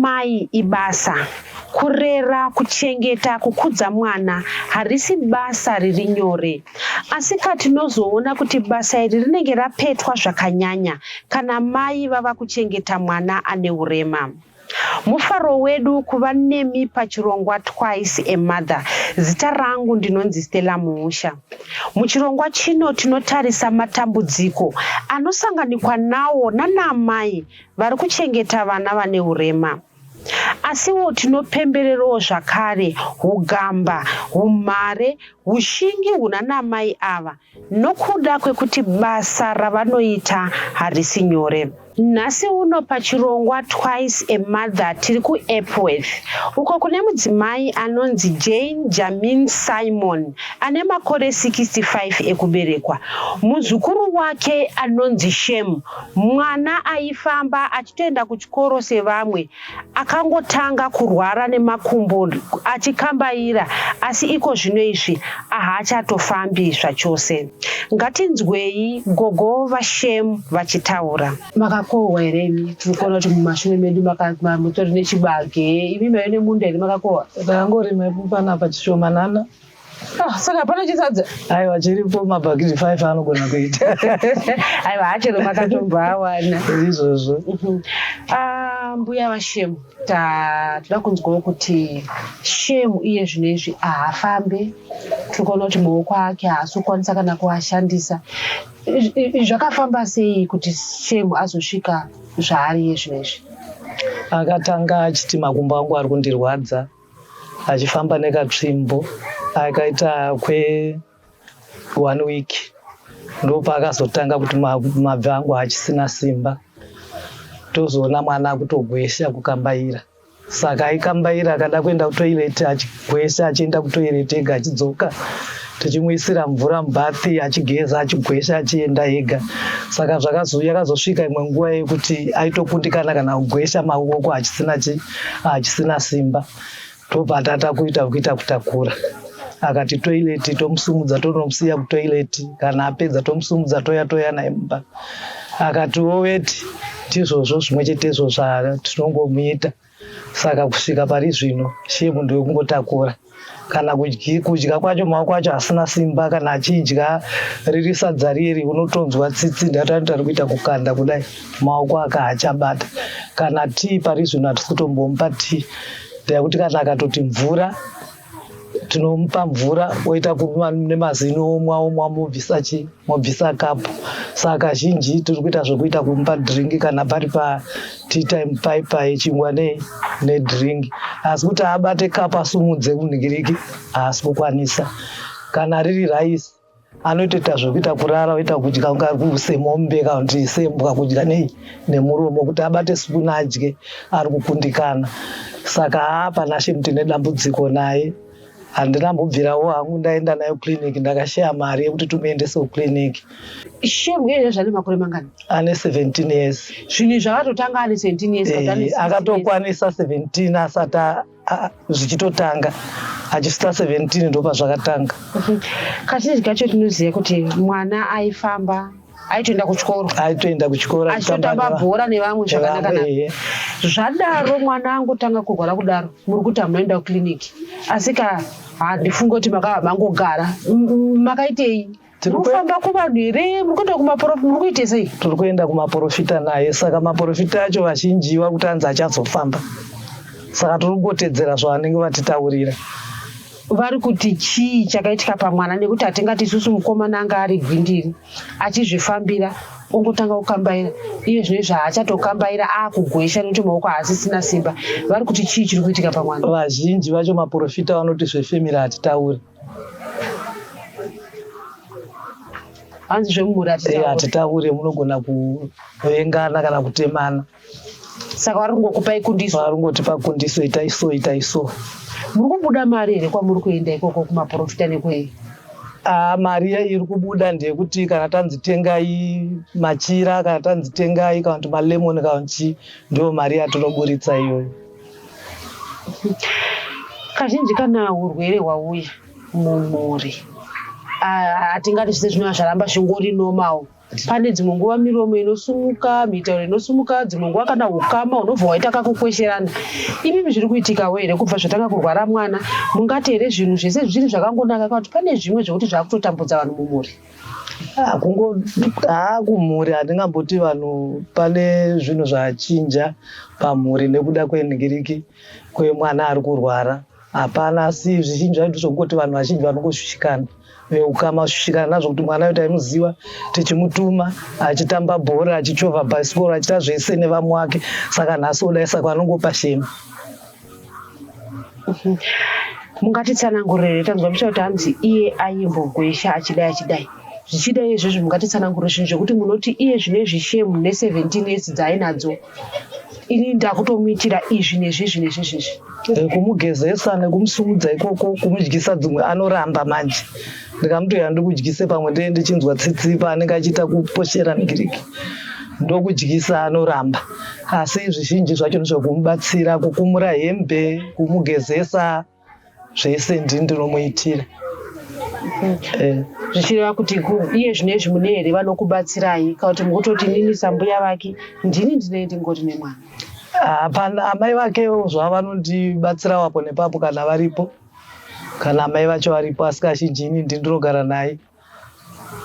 mai ibasa. Kurera, kuchengeta, kukudza mwana harisi basa riri nyore. Asi tinozoona kuti basa iri rinenge rapetwa zvakanyanya kana mai vava kuchengeta mwana ane urema. Mufaro wedu kuva nemi pachirongwa Twice a Mother. Zita rangu ndinonzi Stella Muusha. Muchirongwa chino tinotarisa matambudziko anosanganikwa nawo nanamai vari kuchengeta vana vane urema. Asiwo tinopembererawo zvakare hugamba, humhare, hushingi huna namai ava nokuda kwekuti basa ravanoita harisi nyore. Nhasi uno pachirongwa Twice a Mother tiri kuEpworth uko kune mudzimai anonzi Jane Jamin Simon ane makore 65 ekuberekwa. Muzukuru wake anonzi Shem, mwana aifamba achitoenda kuchikoro sevamwe, akangotanga kurwara nemakumbo achikambaira, asi iko zvino izvi haachatofambi zvachose. Ngatinzwei gogo vaShem vachitaura. Makakohwa here imi? Tinoona kuti mumashure medu mutori nechibage, imi mai nemunda here makakohwa? Ndangorima panapa chishomanana. Saka pana chisadza? Aiwa, chiripo mabhagiri 5 anogona kuita. Aiwa, hachero makatomboawana. Izvozvo. Mbuya vaShem, toda kunzwawo kuti Shem iye zvinezvi haafambe. Tinoona kuti maoko ake haasi kukwanisa kana kuashandisa. Zvakafamba sei kuti Shem azosvika zvaari iye zvinezvi? Akatanga achiti makumbo angu ari kundirwadza, achifamba nekatsvimbo. Akaita kwe1 week ndopa akazotanga kuti mabvi angu achisina simba. Tozoona mwana akutogwesha kukambaira. Saka aikambaira akada kuenda kutoilet achigwesha, achienda kutoilet ega achidzoka. Tichimuisira mvura mubhathi achigeza achigwesha achienda ega. Saka yakazosvika imwe nguva yekuti aitokundikana kana kugwesha maoko achisina simba. Tobva kuita kutakura. Akati toilet tomusumudza tonomusiya kutoilet, kana apedza tomusumudza toya naye mumba. Akati woweti ndizvozvo zvimwe chetezvo zvatinongomuita. Saka kusvika pari zvino Shemu ndokungotakura. Kana kudya kwacho maoko acho asina simba, kana achidya riri sadza riri unotonzwa tsitsi ndatanoita kuita kukanda kudai maoko aka haachabata. Kana tii pari zvino hatisi kutombomupa tii, ndekuti kana akatoti mvura tinomupa mvura oita nemazino omwa mobvisa kapu. Saka zhinji tiri kuita zvokuita kumupa dhiringi kana pari tea time paipa yechingwa nedhiringi. Asi kuti abate kapu asumudze kunhingiriki haasi kukwanisa. Kana riri raisi anotoita zvokuita kurara oita kudya kunga semombe kana kuti sembwa kudya nemuromo, kuti abate sipuni adye ari kukundikana. Saka hapana Shemu tine dambudziko naye. Handina mbobvirawo hangu ndaenda nayo kiriniki, ndakashaya mari yekuti tumuendesewo kiriniki. Shemu iye zvane makore mangani? Ane 17 years. Zvinhu zvakatotanga ane 17 years. Akatokwanisa 17 asati zvichitotanga. Achisvika 17 ndopa zvakatanga. Kazhinji kacho tinoziva kuti mwana aifamba aitoenda kuchikoro achitotamba bhora nevamwe zvakanaka. Zvadaro mwana angotanga kurwara kudaro, muri kuti hamunoenda kukiriniki. Asi handifunga kuti mangogara. Makaitei? Mufamba kuvanhu here? Murikuenda kumaprofita? Murikuite sei? Tiri kuenda kumaprofita naye. Saka maprofita acho vazhinji vakutanzi achazofamba. Saka tiri kungotedzera zvavanenge vatitaurira. Vari kuti chii chakaitika pamwana, nekuti hatingati isusu mukomana anga ari gwindiri achizvifambira ongotanga kukambaira. Iye zvinezvi haachatokambaira akugwesha nekuti maoko haasisina simba. Vari kuti chii chiri kuitika pamwana? Vazhinji vacho maprofita vanoti zvefemiri hatitauri. Hanzi zvemumhuri hatitauri, munogona kuvengana kana kutemana. Saka vari kungokupai kundiso? Vari kungotipa kundiso, ita iso. Muri kubuda mari here kwamuri kuenda ikoko kumaprofita nekwei? Mari iri kubuda ndeyekuti kana tanzi tengai machira, kana tanzi tengai kana kuti malemoni kana kuti ndio mari yatinoburitsa iyoyo. Kazhinji kana urwere hwauya mumhuri, hatingati zvise zvinova zvaramba zvingori nomawo, Pane dzimwe nguva miromo inosumuka, mitauro inosumuka, dzimwe nguva kana ukama unobva waita kakukwesherana. Ipipi zviri kuitika here kubva zvatanga kurwara mwana? Mungati here zvinhu zvese zviri zvakangonaka kuti pane zvimwe zvokuti zvakutotambudza vanhu mumhuri? Kumhuri handingamboti vanhu pane zvinhu zvachinja pamhuri nekuda kwenhingiriki kwemwana ari kurwara. Hapana, asi zvizhinji zvaiti zvokungoti vanhu vazhinji vanongoshushikana veukama shushikana nazvo kuti mwana uyu taimuziva tichimutuma achitamba bhora, achichovha bhasikoro, achiita zvese nevamwe wake, saka nhasi odai, saka vanongopa shema. Mungatitsanangurire, tanzwa mucha kuti hanzi iye aimbogwesha achidai. Zvichidai izvozvo mungatitsanangurire zvinhu zvokuti munoti iye zvinezvi shemu ne17 years dzaainadzo ini ndakutomuitira izvi nezvi. Kumugezesa nekumusumudza ikoko, kumudyisa dzimwe anoramba manje. Ndikamutoya ndikudyise pamwe ndee ndichinzwa tsitsi paanenge achiita kuposhera ningiriki. Ndokudyisa anoramba. Asi zvizhinji zvacho ndizvokumubatsira, kukumura hembe, kumugezesa, zvese ndinomuitira. Zvichireva kuti iye zvinezvi mune here vanokubatsirai kuti mukutoti nini sambuya vake ndini ndinoende ngori nemwana? Hapana, amai vakewo zvavanondibatsira wapo nepapo kana varipo, kana amai vacho varipo, asi kazhinji ini ndinogara naye.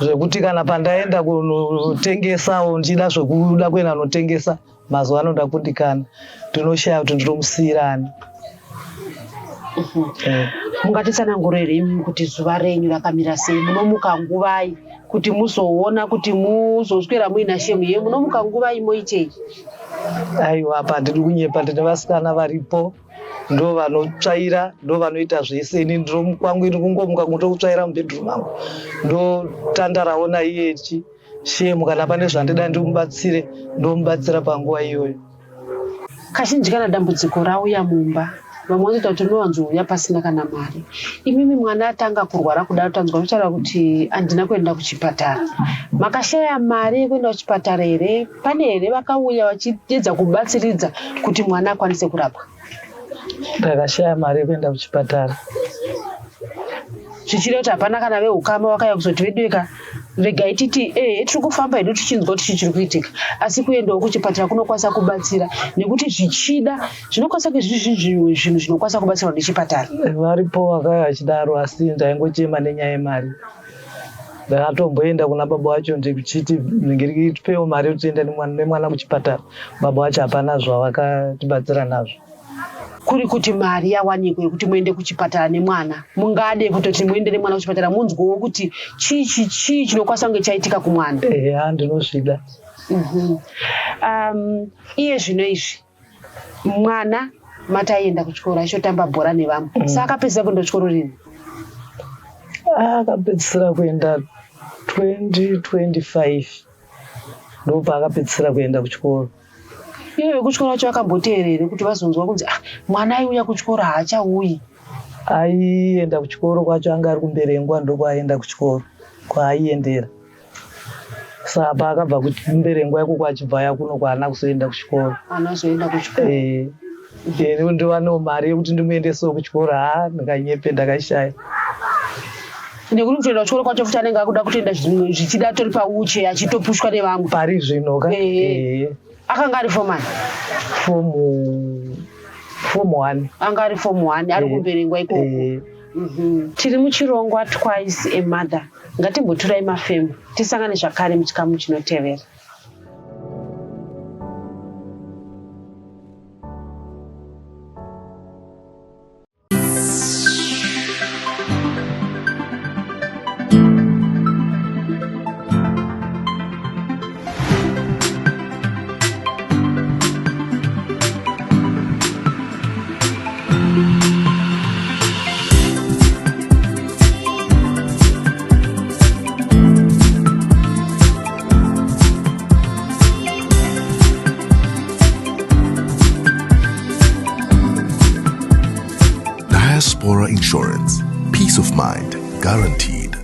Zvekuti kana pandaenda kunotengesawo ndichida zvokuda kuenda kunotengesa, mazuva anoda kundikana, ndinoshaya kuti ndinomusiyirani. Mungatitsanangurire imi kuti zuva renyu rakamira sei? Munomuka nguvai kuti muzoona kuti muzoswera muina shemu ye? Munomuka nguvai moitei? Aiwa, apa ndiri kunyepa, ndine vasikana varipo, ndo vanotsvaira, ndo vanoita zvese. Ini kwangu ini kungomuka kutokutsvaira mubhedhurumu mangu, ndotandarawo naiye shemu. Kana pane zvandida ndimubatsire, ndomubatsira panguva iyoyo. Kazhinji kana dambudziko rauya mumba, vamwe vanoita kuti unowanzouya pasina kana mari. Imimi mwana atanga kurwara kudaro, tanzwa muchara kuti handina kuenda kuchipatara. Makashaya mari yekuenda kuchipatara here? Pane here vakauya vachiedza kubatsiridza kuti mwana akwanise kurapwa? Ndakashaya mari yekuenda kuchipatara. Zvichireva kuti hapana kana veukama vakauya kuzoti vedweka regai titi tiri kufamba hedu tichinzwa kuti chiri kuitika, asi kuendawo kuchipatara kunokwanisa kubatsira, nekuti zvichida zvinokwanisa zvinhu zvinokwanisa kubatsirwa nechipatara. Varipo vakauya vachidaro, asi ndaingochema nenyaya yemari. Ndakatomboenda kuna baba vacho ndichiti ningiriki tipewo mari kuti tiende nemwana kuchipatara. Baba vacho hapana zvavakatibatsira nazvo. Kuri kuti mari yawanikwe kuti muende kuchipatara nemwana, mungade kutoti muende nemwana kuchipatara munzwewo kuti chii chinokwanisa kunge chaitika kumwana? Ndinosvida. Iye zvino izvi mwana mataienda kuchikoro achotamba bhora nevamwe, saka akapedzisa kuenda kuchikoro rini? Akapedzisira kuenda 2025 ndopa akapedzisira kuenda kuchikoro. Iye kuchikoro wacho akamboteerere kuti vazonzwa kunzi mwana aiuya kuchikoro haachauyi? Aienda kuchikoro kwacho, anga ari kumberengwa ndokwaaienda kuchikoro kwaaiendera. Saka paakabva kumberengwa ikoko achibva yakuno kwaana kuzoenda kuchikoro. Anazoenda kuchikoro. Ndiwanewo mari yekuti ndimuendesewo kuchikoro, ndikanyepe, ndakashaya. Nekuti kutoenda kuchikoro kwacho futi anenge akuda kutoenda zvichida tori pauche achitopushwa nevamwe. Pari zvino ka? Akanga ari form 1? Form 1. Anga ari form 1 ari kumberengwa ikoko. Tiri muchirongwa Twice a Mother. Ngatimboturai mafemu tisangane zvakare muchikamu chinotevera. Diaspora Insurance. Peace of mind guaranteed.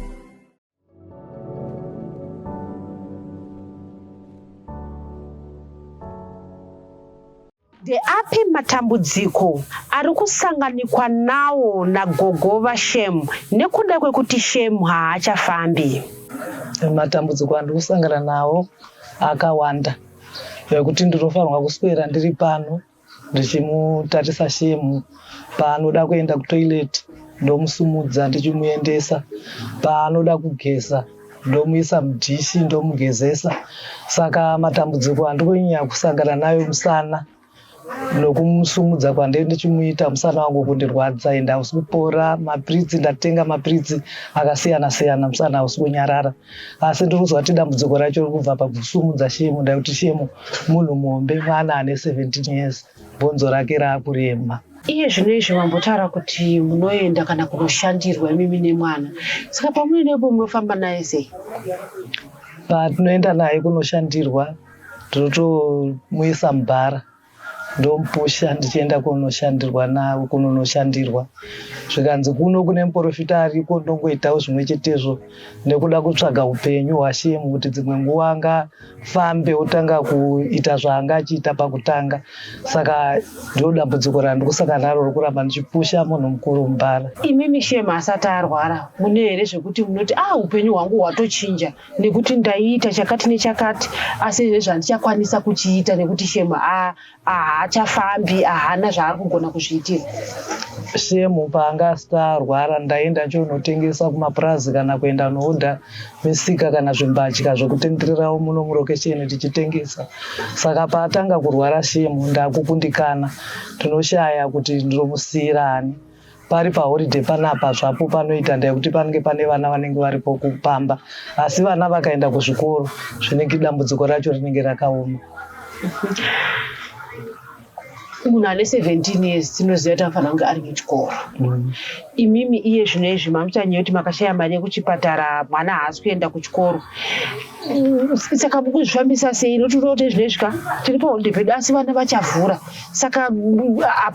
Ndeapi matambudziko ari kusanganikwa nawo nagogo vaShemu nekuda kwekuti Shemu haachafambi? Matambudziko andikusangana nawo akawanda ekuti ndinofanirwa kuswera ndiri pano ndichimutarisa shemu. Paanoda kuenda kutoilet ndomusumudza ndichimuendesa, paanoda kugeza ndomuisa mudhishi ndomugezesa. Saka matambudziko andikunyanya kusangana nayo musana nokumusumudza kwandee ndichimuita musana wangu kundirwadza ende hausi kupora. Mapiritsi ndatenga mapiritsi akasiyana siyana, musana hausi kunyarara. Asi ndirikuzwa kuti dambudziko racho rikubva pakusumudza shemu, ndakuti shemu munhu muhombe, mwana ane 17 years, bhonzo rake raakurema. Iye zvinezvi wambotaura kuti munoenda kana kunoshandirwa imimi nemwana, saka pamunoendepo munofamba naye sei? Patinoenda naye kunoshandirwa totomuisa mubhara ndomupusha ndichienda kunoshandirwa nawo kunonoshandirwa. Zvikanzi kuno kune muprofita ariko ndongoitawo zvimwe chetezvo nekuda kutsvaga upenyu hwashemu kuti dzimwe nguva angafambe otanga kuita zvaanga achiita pakutanga. Saka ndiro dambudziko randikusangana naro rokuramba ndichipusha munhu mukuru mubhara. Imimi shemu asati arwara mune here zvekuti munoti upenyu hwangu hwatochinja nekuti ndaiita chakati nechakati asi here zvandichakwanisa kuchiita nekuti shemu haachafambi, haana zvaari kugona kuzviitira? Shemu paanga asati arwara ndaenda chonotengesa kumapurazi kana kuenda noodha misika kana zvimbatya zvokutendererawo muno murokesheni tichitengesa. Saka paatanga kurwara shemu ndakukundikana, tinoshaya kuti ndinomusiyira ani. Pari pahoriday panapa zvapo panoita ndayekuti panenge pane vana vanenge varipo kupamba, asi vana vakaenda kuzvikoro zvinenge dambudziko racho rinenge rakaoma. Munhu ane 17 years tinoziva kuti anofanira kunge ari kuchikoro. Imimi iye zvinezvi mamuchanyaya kuti makashaya mari yekuchipatara, mwana haasi kuenda kuchikoro. Saka mukuzvifambisa sei? Notooti zvinezvika tiri paholiday pedu asi vana vachavhura. Saka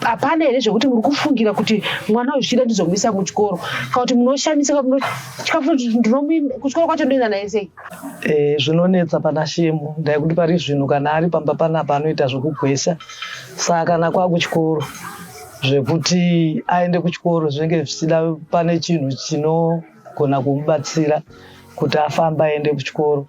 hapana here zvekuti muri kufungira kuti mwana uyu ndizomuisa muchikoro kana kuti munoshamisa kuchikoro kwacho ndoenda naye sei? Zvinonetsa pana shemu ndayekuti pari zvinhu kana ari pamba panapa anoita zvokugwesha. Saka kana kwakuchikoro zvekuti aende kuchikoro zvinenge zvichida pane chinhu chinogona kumubatsira kuti afamba aende kuchikoro.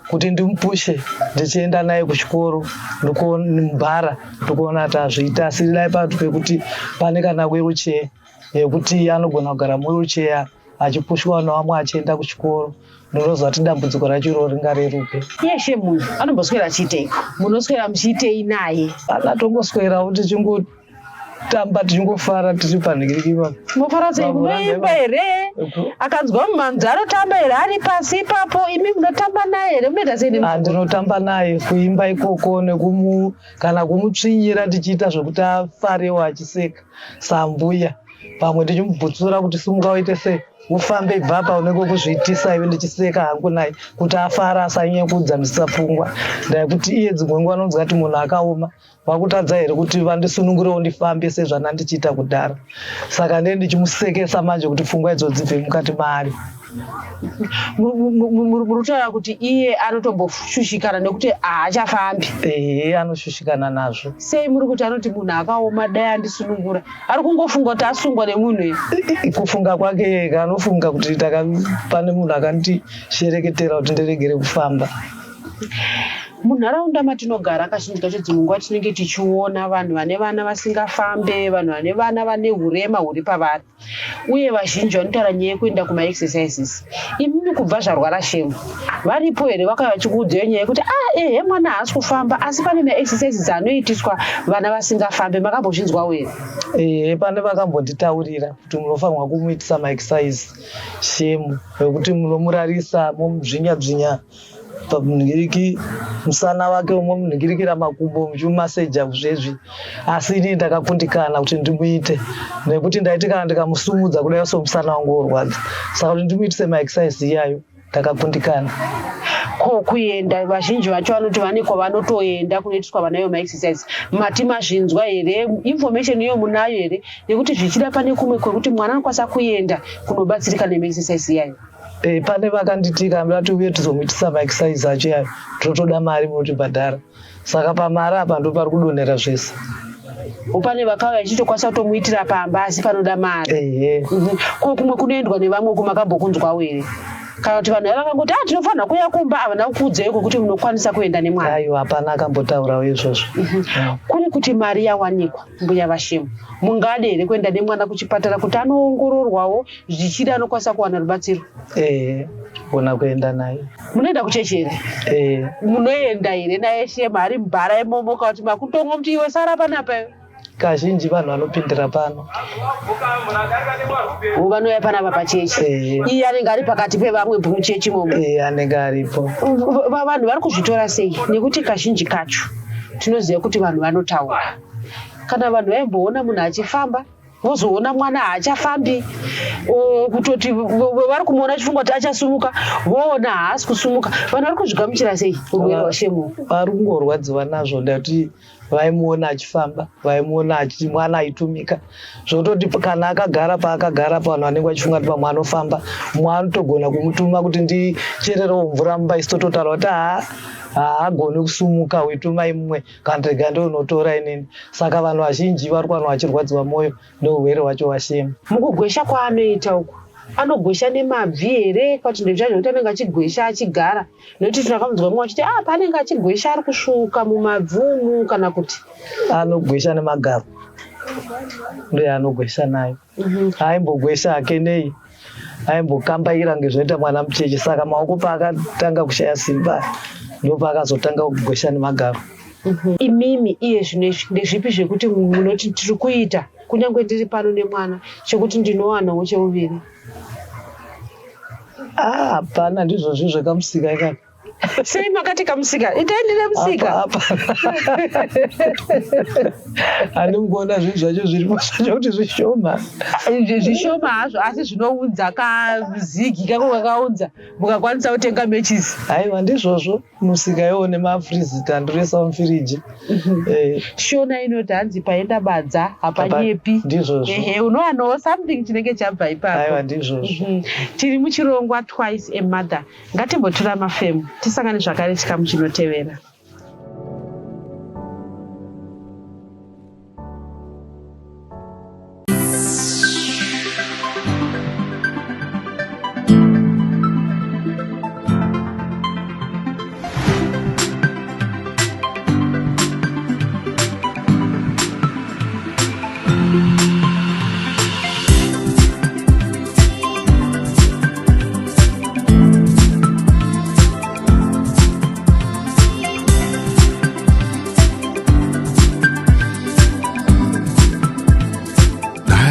Kuti ndimupushe ndichienda naye kuchikoro mubhara ndikuona kuti azviita. Asiri dai patu pekuti pane kana wheelchair yekuti anogona kugara muwheelchair achipushwa nevamwe achienda kuchikoro. Ndinozwa kuti dambudziko racho iroro ringareruke. Yeshe munhu anomboswera achiiteiko? Munoswera muchiitei naye? Akatongoswerawo tichingotamba tichingofara tiri panhingiriki ipapo. Mofara sei? Munoimba here? Akanzwa mumanzi anotamba here ari pasi ipapo? Imi munotamba naye here? Munoita sei? Ndinotamba naye kuimba ikoko kana kumutsvinyira tichiita zvokuti afarewo achiseka sambuya. Pamwe tichimubvutsura kuti simuka uite sei, ufambe ibva apa unenge kuzviitisa iwe ndichiseka hangu naye kuti afara asanyanye kudzamisisa pfungwa. Ndayekuti iye dzimwe nguva anonzwa kuti munhu akaoma wakutadza here kuti vandisunungurewo ndifambe sezvana ndichiita kudhara. Saka ndee ndichimusekesa manje kuti pfungwa idzodzi dzibve mukati maari. Murutaura kuti iye anotomboshushikana nekuti haachafambi? Anoshushikana nazvo. Sei muri kuti anoti munhu akaoma dai andisunungura? Ari kungofunga kuti asungwa nemunhu here? Kufunga kwake anofunga kuti pane munhu akandishereketera kuti ndiregere kufamba. Munharaunda matinogara kazhinji kacho dzimwe nguva tinenge tichiona vanhu vane vana vasingafambe, vanhu vane vana vane hurema huri pavari, uye vazhinji vanotaura nyaya yekuenda kumaexercises. Imimi kubva zvarwara shemu varipo here vakauya vachikuudzayo nyaya yekuti ehe mwana haasi kufamba asi pane maexercises anoitiswa vana vasingafambe? Makambozvinzwawo here? Pane vakambonditaurira kuti munofanirwa kumuitisa maexercise shemu ekuti munomurarisa momubvinya pamunhingiriki musana wake momunhingirikira makumbo muchimumaseja zvezvi. Asi ini ndakakundikana kuti ndimuite nekuti ndaiti kana ndikamusumudza kudai somusana wangu worwadza. Saka kuti ndimuitise maexercise iyayo ndakakundikana. Kuenda vazhinji vacho vanoti vane kwavanotoenda kunoitiswa vanayo maexercise. Mati mazvinzwa here? Information iyo munayo here nekuti zvichida pane kumwe kwekuti mwana anokwanisa kuenda kunobatsirika nemaexercise iyayo? Pane vakanditika ndati uye tizomuitisa maexercise acho yayo totoda mari munotibhadhara. Saka pamari apa ndo pari kudonhera zvese. Pane vakauya vachitokwanisa kutomuitira pamba asi panoda mari. Kumwe kunoendwa nevamwe kumakambokunzwawo here? kana kuti vanhu vakangoti tinofanira kuuya kumba havana kukuudzayiko kuti munokwanisa kuenda nemwana. Aiwa, hapana akambotaurawo izvozvo. Kuri kuti mari yawanikwa mbuya Vashemu, mungade here kuenda nemwana kuchipatara kuti anoongororwawo zvichida anokwanisa kuwana rubatsiro? Bona kuenda naye. Munoenda kuchechi here? Munoenda here naye Shemu ari mubhara imomo kana kuti makutongo muti iwe sara panapa? Kazhinji vanhu vanopindira pano. Vanouya panapa pachechi. Iye anenge ari pakati pevamwe muchechi imomo. Anenge aripo. Vanhu vari kuzvitora sei? Nekuti kazhinji kacho tinoziva kuti vanhu vanotaura. Kana vanhu vaimboona munhu achifamba vozoona mwana haachafambi, kutoti vari kumuona achifungwa kuti achasumuka, voona haasi kusumuka. Vanhu vari kuzvigamuchira sei urwere hwaShemu? Vari kungorwadziwa nazvo ndati vaimuona achifamba, vaimuona mwana aitumika, zvototi kana akagara paakagara vanhu vanenge vachifunga kuti pamwe anofamba, mumwe anotogona kumutuma kuti ndichererewo mvura mumba, isitotaura kuti haagoni kusumuka, uitumai mumwe kana rega ndounotora inini. Saka vanhu vazhinji vari kuvanhu vachirwadziwa mwoyo neurwere hwacho hwaShemu. Mukugwesha kwaanoita uku anogwesha nemabvi here kuti ndezvazvo kuti anenge achigwesha achigara? Nokuti tinakamunzwa mumwe achiti paanenge achigwesha ari kusvuka mumabvumu kana kuti anogwesha nemagaro, ndiye anogwesha nayo. Aimbogwesha hake nei, aimbokambaira ngezvinoita mwana mucheche. Saka maoko paakatanga kushaya simba ndopaakazotanga kugwesha nemagaro. Imimi iye zvinezvi ndezvipi zvekuti munoti tiri kuita kunyange ndiri pano nemwana chekuti ndinowanawo cheuviri? Hapana, ndizvozvo zvakamusika ikaka. Sei makati kamusika? Itaendere musika. Handimugona zvinhu zvacho zviripo zvacho kuti zvishoma. Zvishoma hazvo asi zvinoudza kazigi kako kakaudza mukakwanisa kutenga mechisi. Aiwa, ndizvozvo musika iwo nemafrizita andiroisa mufiriji. Shona inoti hanzi paenda badza hapanyepi. Ndizvozvo. Unowanawo something chinenge chabva ipapo. Aiwa, ndizvozvo. Tiri muchirongwa Twice a Mother. Ngatimbotora mafemu tisangane zvakare chikamu chinotevera.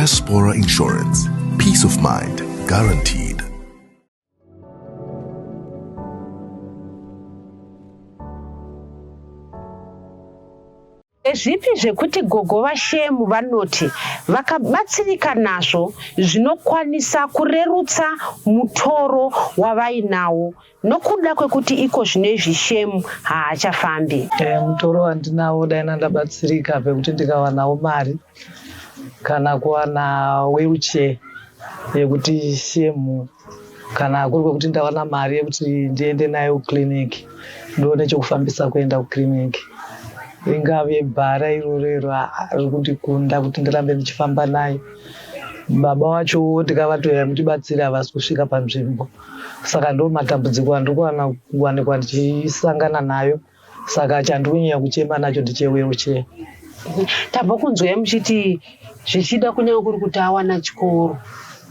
Diaspora Insurance. Peace of mind guaranteed. Zvipi zvekuti gogo Vashemu vanoti vakabatsirika nazvo zvinokwanisa kurerutsa mutoro wavainawo nokuda kwekuti iko zvinezvi Shemu haachafambi? Mutoro wandinawo dai ndabatsirika pekuti ndikawanawo mari kana kuwana wheelchair yekuti Shemu, kana kuri kwekuti ndawana mari yekuti ndiende naye kukiriniki, ndione chokufambisa kuenda kukiriniki. Ingave bhara irorero ari kundikunda kuti ndirambe ndichifamba naye. Baba wacho ndikavatoya mutibatsira havasi kusvika panzvimbo. Saka ndo matambudziko andiri kuwanikwa ndichisangana nayo. Saka chandikunyanya kuchema nacho ndechewheelchair. Tambokunzwai muchiti zvichida kunyanga kuri kuti awana chikoro,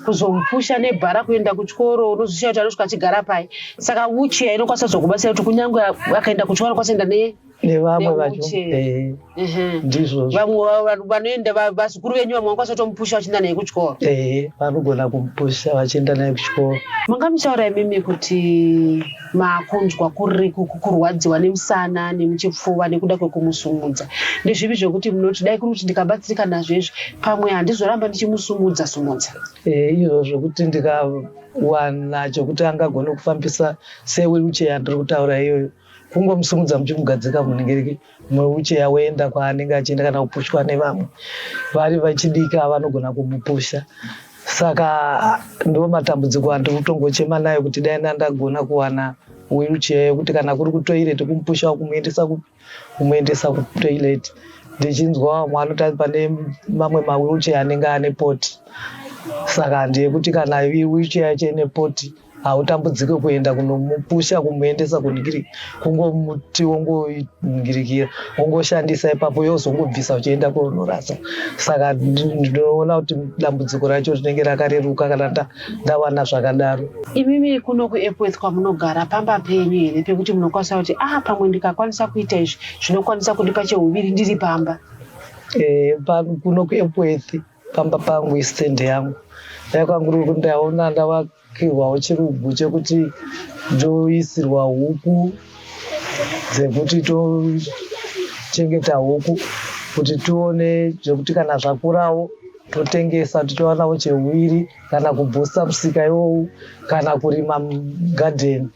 kuzomupusha nebhara kuenda kuchikoro unozoshaya kuti anosvika achigara pai. Saka wheelchair inokwanisa kuzokubatsira kuti kunyange akaenda kuchikoro anokwanisa kuenda nevamwe vacho. Ndizvo vamwe vanoenda vazukuru venyu vamwe vanokwanisa kutomupusha vachienda naye kuchikoro. Vanogona kumupusha vachienda naye kuchikoro. Mangamuchaura imimi kuti makunzwa kurwadziwa nemusana nemuchipfuva nekuda kwekumusumudza, ndezvipi zvekuti munoti dai kuri kuti ndikabatsirika nazvo izvi pamwe handizoramba ndichimusumudza sumudza? Izvo zvokuti ndikawana chokuti angagona kufambisa sewheelchair yandiri kutaura iyoyo, kungomusumudza muchimugadzika munenge muwheelchair woenda kwaanenge achienda kana kupushwa nevamwe vari vachidika vanogona kumupusha. Saka ndo matambudziko andiri kutongochema nayo kuti dai ndagona kuwana wheelchair yekuti kana kuri kutoilet kumupusha kumuendesa kutoilet. Ndichinzwa mwana pane mamwe mawheelchair anenge ane poti. Saka ndiyekuti kana wheelchair yacho ine poti hautambudzike kuenda kunomupusha kumuendesa kungomuti wongongirikira wongoshandisa ipapo yozongobvisa uchienda kunorasa. Saka ndinoona kuti dambudziko racho rinenge rakareruka kana ndawana zvakadaro. Imimi kuno kuEpworth kwamunogara pamba penyu here pekuti munokwanisa kuti pamwe ndikakwanisa kuita izvi zvinokwanisa kundipa cheuviri ndiri pamba? Kuno kuEpworth pamba pangu isitende yangu yakanguri kuti ndaona ndavakirwawo chirugbu chekuti ndoisirwa huku dzekuti tochengeta huku kuti tione zvekuti kana zvakurawo totengesa tichowanawo chewiri kana kubhusta musika iwowu kana kurima gadheni.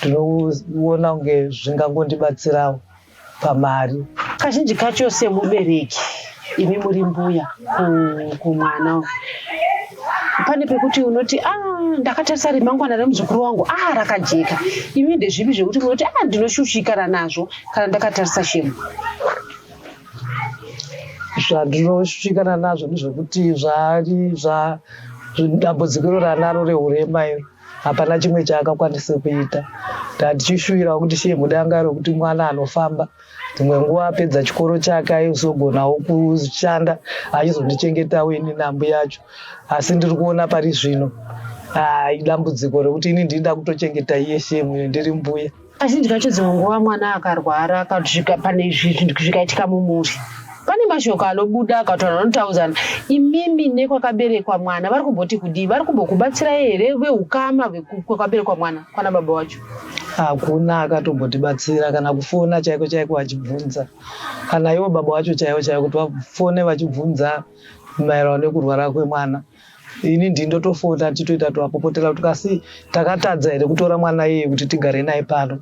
Tinoona kunge zvingangondibatsirawo pamari. Kazhinji kacho semubereki imi muri mbuya kumwana pane pekuti unoti ndakatarisa remangwana remuzukuru wangu rakajeka. Imi ndezvipi zvekuti munoti ndinoshushikana nazvo kana ndakatarisa shemu? Zvandinoshikana nazvo ndezvekuti dambudziko ranaro rehurema iro hapana chimwe chaakakwanisa kuita. Ndichishuwirawo kuti shemu danga rokuti mwana anofamba dzimwe nguva apedza chikoro chake aizogonawo kushanda achizondichengetawo ini nambu yacho. Asi ndiri kuona pari zvino idambudziko rekuti ini ndinoda kutochengeta iye shemu ndiri mbuya. Kazhinji kacho dzimwe nguva mwana akarwara akasvika pane zvikaitika mumuri, pane mashoko anobuda akataura anotauzana. Imimi nekwakaberekwa mwana vari kumboti kudii? Vari kumbokubatsira here veukama kwakaberekwa mwana kwana baba wacho? Hakuna akatombotibatsira kana kufona chaiko chaiko vachibvunza, kana iwo baba wacho chaivo chaivo kuti vafone vachibvunza maererano nekurwara kwemwana. Ini ndindotofona titoita tovapopotera kuti kasi takatadza here kutora mwana iye kuti tigare naye pano.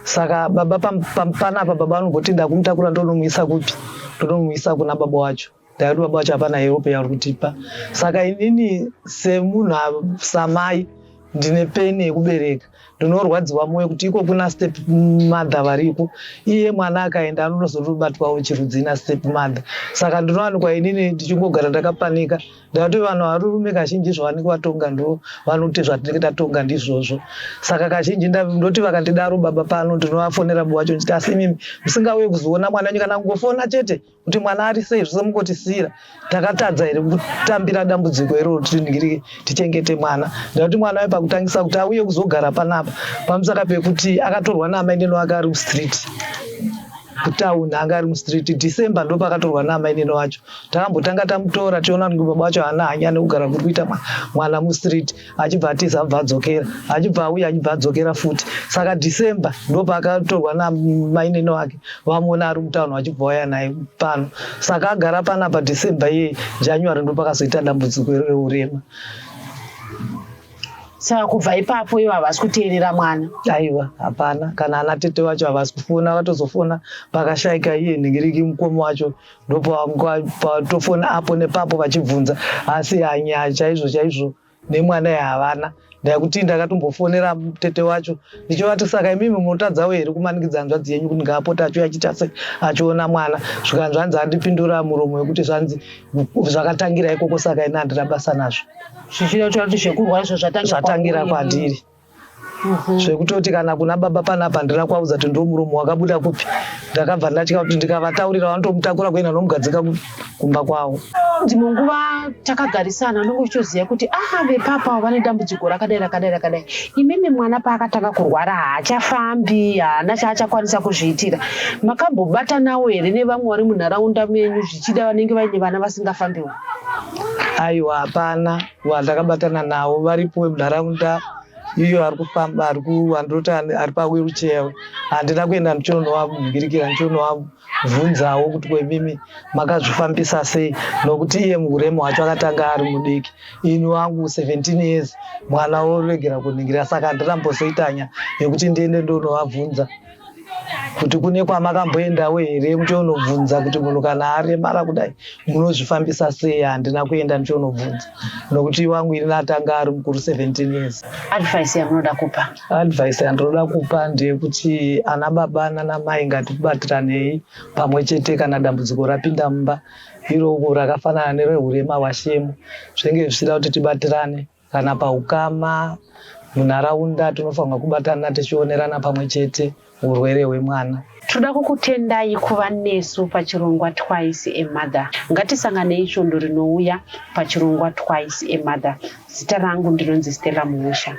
Saka baba panapa baba anomboti ndakumutakura ndonomuisa kupi? Ndonomuisa kuna baba wacho. Ndaiti baba wacho hapana Europe yauri kutipa. Saka inini semunhu samai ndine peni yekubereka. Ndinorwadziwa mwoyo kuti iko kuna step mother variko, iye mwana akaenda anozobatwawo chirudzi na step mother. Saka ndinowanikwa inini ndichingogara ndakapanika. Ndati vanhu varume kazhinji zvavanenge vatonga ndo vanoti zvatinenge tatonga ndizvozvo. Saka kazhinji ndoti vakandidaro baba pano ndinovafonera baba wacho nditi asi mimi musingauye kuzoona mwana wenyu kana kungofona chete kuti mwana ari sei zvose mungotisira. Takatadza here kutambira dambudziko iroro tiningirike tichengete mwana. Ndati mwana waye pakutangisa kuti auye kuzogara panapa pamusaka pekuti akatorwa naamai neno ake ari mustreet kutauni, anga ari mustreet. December ndo pakatorwa naamai neno wacho. Takambotanga tamutora tiona kuti baba wacho haana hanya nekugara kuri kuita mwana mustreet. Achibva atiza abva adzokera, achibva auya achibva adzokera futi. Saka December ndo pakatorwa naamai neno wake vamuona ari mutauni achibva waya naye pano. Saka agara panapa December iye January ndo pakazoita dambudziko reurema. Saka kubva ipapo ivo havasi kuteerera mwana? Aiwa, hapana. Kana ana tete wacho havasi kufona, vatozofona pakashayika iye ningiriki mukoma wacho ndopatofona apo nepapo vachibvunza. Asi hanya chaizvo nemwana yahavana. Ndakuti ndakatombofonera tete wacho ndichovati saka imimi munotadzawo here kumanikidza hanzvadzi yenyu kuti ngaapota acho achita sei achiona mwana. Svikani zvanzi handipindura muromo wekuti zvanzi zvakatangira ikoko, saka ina handina basa nazvo. Zvichida kutaura kuti zvekurwara izvo zvatangira kwandiri. Zvekutoti kana kuna baba panapa ndina kwaudza kuti ndo muromo wakabuda kupi. Ndakabva ndatya kuti ndikavataurira vanotomutakura kuenda nomugadzika kumba kwavo. Dzimwe nguva takagarisana ndongo uchiziva kuti vepapa vane dambudziko rakadai. Imimi mwana paakatanga kurwara haachafambi, haana chaachakwanisa kuzviitira. Makambobatanawo here nevamwe vari munharaunda menyu zvichida vanenge vaine vana vasingafambiwo? Aiwa, hapana. Vandakabatana navo varipo munharaunda iyo ari kufamba andoti ari pawheelchair. Handina kuenda ndichonowamugirikira ndichonowabvunzawo kuti kwemimi makazvifambisa sei, nokuti iye muurema wacho akatanga ari mudiki. Ini wangu 17 years mwana woregera kuningira. Saka handirambozoitanya yekuti ndiende ndonovabvunza kuti kune kwamakamboendawo here muchionobvunza kuti munhu kana aremara kudai munozvifambisa sei. Handina kuenda ndichonobvunza nokuti wangu ini atanga ari mukuru 17 years. Advice yamunoda kupa? Advice yandinoda kupa ndeyekuti ana baba nana mai ngatibatiranei pamwe chete kana dambudziko rapinda mumba iroko rakafanana nerehurema hwashemu. Zvenge zvichida kuti tibatirane kana paukama, munharaunda tinofanirwa kubatana tichionerana pamwe chete urwere hwemwana. Toda kukutendai kuva nesu pachirongwa Twice a Mother. Ngatisanganei svondo rinouya pachirongwa Twice a Mother. Zita rangu ndinonzi Stella Muusha.